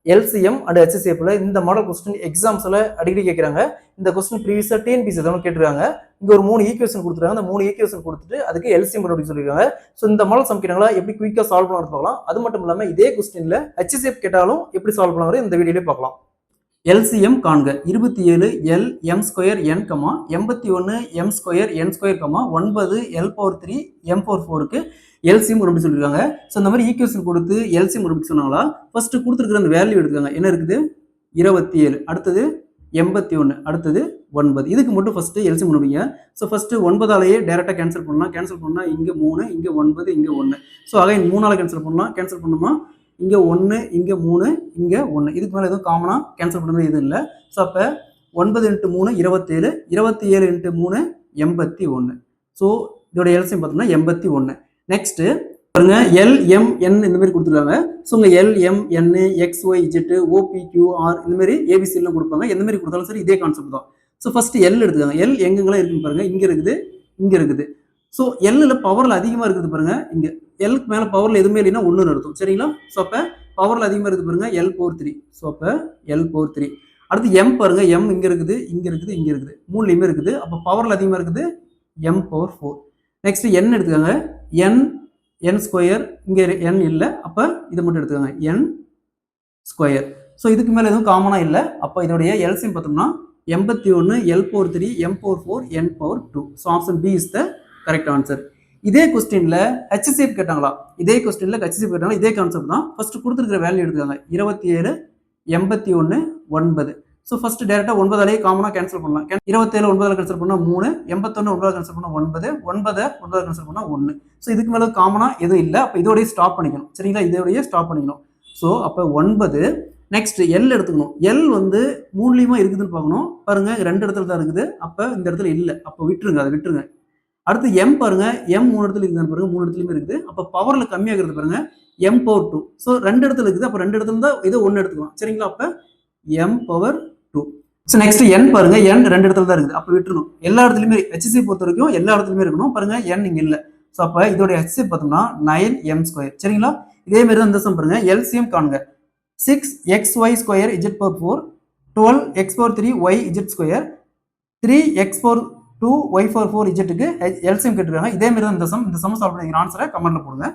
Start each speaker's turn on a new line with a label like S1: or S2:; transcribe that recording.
S1: LCM and HCF இந்த model question எக்ஸாம்ஸ்ல அடிக்கடி கேட்கறாங்க. இந்த கொஸ்டின் ப்ரீவியஸா TNPSC தான் கேட்டிருக்காங்க. இங்க ஒரு 3 ஈக்குவேஷன் கொடுத்துருக்காங்க. அந்த 3 ஈக்குவேஷன் கொடுத்துட்டு அதுக்கு LCM கண்டுபிடிக்க சொல்லிருக்காங்க. சோ இந்த மாடல் சம் கேட்டாங்களா எப்படி குயிக்கா சால்வ் பண்ணலாம்னு பார்க்கலாம். அது மட்டும் இல்லாம இதே கொஸ்டின்ல HCF கேட்டாலும் எப்படி சால்வ் பண்ணலாம்னு இந்த வீடியோல பார்க்கலாம். LCM காண்க 27 L m square n 81 m square n square 9 L power 3 m power 4 க்கு LCM கண்டுபிடிக்க சொல்லிருக்காங்க. சோ இந்த மாதிரி ஈக்குவேஷன் கொடுத்து LCM கண்டுபிடிக்க சொன்னாங்களா ஃபர்ஸ்ட் கொடுத்திருக்கிற அந்த வேல்யூ எடுத்துக்கங்க. என்ன இருக்குது 27, அடுத்தது 81, அடுத்தது 9. இதுக்கு மட்டும் ஃபர்ஸ்ட் LCM கண்டுபிடிங்க. சோ ஃபர்ஸ்ட் 9 ஆலயே டைரக்டா கேன்சல் பண்ணலாம். கேன்சல் பண்ணா இங்க 3, இங்க 9, இங்க 1. சோ அகைன் 3 ஆல கேன்சல் பண்ணலாம். கேன்சல் பண்ணுமா இங்க 1, இங்க 3, இங்க 1. இதுக்கு மேல எதுவும் காமனா கேன்சல் பண்ண எதுவும் இல்ல. சோ அப்ப 9 × 3 27, 27 × 3 81. சோ இதோட LCM பார்த்தோம்னா 81. நெக்ஸ்ட் பாருங்க L M N இந்த மாதிரி கொடுத்துருக்காங்க. சோ உங்க L M N X Y Z O P Q R இந்த மாதிரி ABC எல்லாம் கொடுப்பாங்க. எந்த மாதிரி கொடுத்தாலும் சரி இதே கான்செப்ட் தான். சோ ஃபர்ஸ்ட் L எடுத்துக்கங்க. L எங்கெங்கலாம் இருக்குன்னு பாருங்க. இங்க இருக்குது, இங்க இருக்குது. சோ L ல பவர்ல அதிகமா இருக்குது பாருங்க. இங்க L க்கு மேல பவர்ல எதுவுமே இல்லைன்னா 1ன்னு அர்த்தம். சரிங்களா? சோ அப்ப பவர்ல அதிகமா இருக்குது பாருங்க L பவர் 3. சோ அப்ப L பவர் 3. அடுத்து M பாருங்க. M இங்க இருக்குது, இங்க இருக்குது, இங்க இருக்குது. மூணுலயுமே இருக்குது. அப்ப பவர்ல அதிகமா இருக்குது M பவர் 4. நெக்ஸ்ட் N எடுத்துக்கங்க. N ஸ்கொயர் இங்க N இல்ல. அப்ப இத மட்டும் எடுத்துக்கங்க. N square. சோ இதுக்கு மேல எதுவும் காமனா இல்ல. அப்ப இதோட LCM பார்த்தோம்னா 81 L power 3 M power 4 N power 2. So option B is the correct answer. இதே क्वेश्चनல HCF கேட்டாங்களா? இதே क्वेश्चनல HCF கேட்டாங்களா? இதே கான்செப்ட் தான். ஃபர்ஸ்ட் கொடுத்திருக்கிற வேல்யூ எடுத்துக்கங்க. 27 81 9. சோ ஃபர்ஸ்ட் டைரக்டா 9 ஆலயே காமனா கேன்சல் பண்ணலாம். 27 9 ஆல கேன்சல் பண்ணா 3, 81 9 ஆல கேன்சல் பண்ணா 9, 9 9 ஆல கேன்சல் பண்ணா 1. சோ இதுக்கு மேல காமனா எதுவும் இல்ல. அப்ப இதோடயே ஸ்டாப் பண்ணிக்கணும். சரிங்களா? இதோடயே ஸ்டாப் பண்ணிக்கணும். சோ அப்ப 9. நெக்ஸ்ட் L எடுத்துக்கணும். L வந்து மூணுலயுமா இருக்குதுன்னு பார்க்கணும். பாருங்க ரெண்டு இடத்துல தான் இருக்குது. அப்ப இந்த இடத்துல இல்ல. அப்ப விட்டுருங்க, அதை விட்டுருங்க. அடுத்து M பாருங்க. M 3 இடத்துல இருக்குன்னு பாருங்க. 3 இடத்துலயுமே இருக்குது. அப்ப பவர்ல கம்மியா இருக்குது பாருங்க. M power 2. சோ ரெண்டு இடத்துல இருக்குது. அப்ப ரெண்டு இடத்துல இருந்தா ஏதோ ஒன்னு எடுத்துக்கலாம். சரிங்களா? அப்ப M power 2. So next N பாருங்க. N ரெண்டு இடத்துல தான் இருக்குது. அப்ப விட்டுறணும். எல்லா இடத்துலயுமே HCF பொறுத்த வரைக்கும் எல்லா இடத்துலயுமே இருக்கணும். பாருங்க N இங்க இல்ல. சோ அப்ப இதோட HCF பார்த்தோம்னா 9m². சரிங்களா? இதே மாதிரி தான் இந்த சம் பாருங்க. LCM காண்க 6xy² z power 4, 12x power 3 y z², 3x power 2 y power 4 z க்கு LCM கேட்டிருக்காங்க. இதே மாதிரி தான் இந்த சம். இந்த சம் சால்வ் பண்ணி ஆன்சரை கமெண்ட்ல போடுங்க.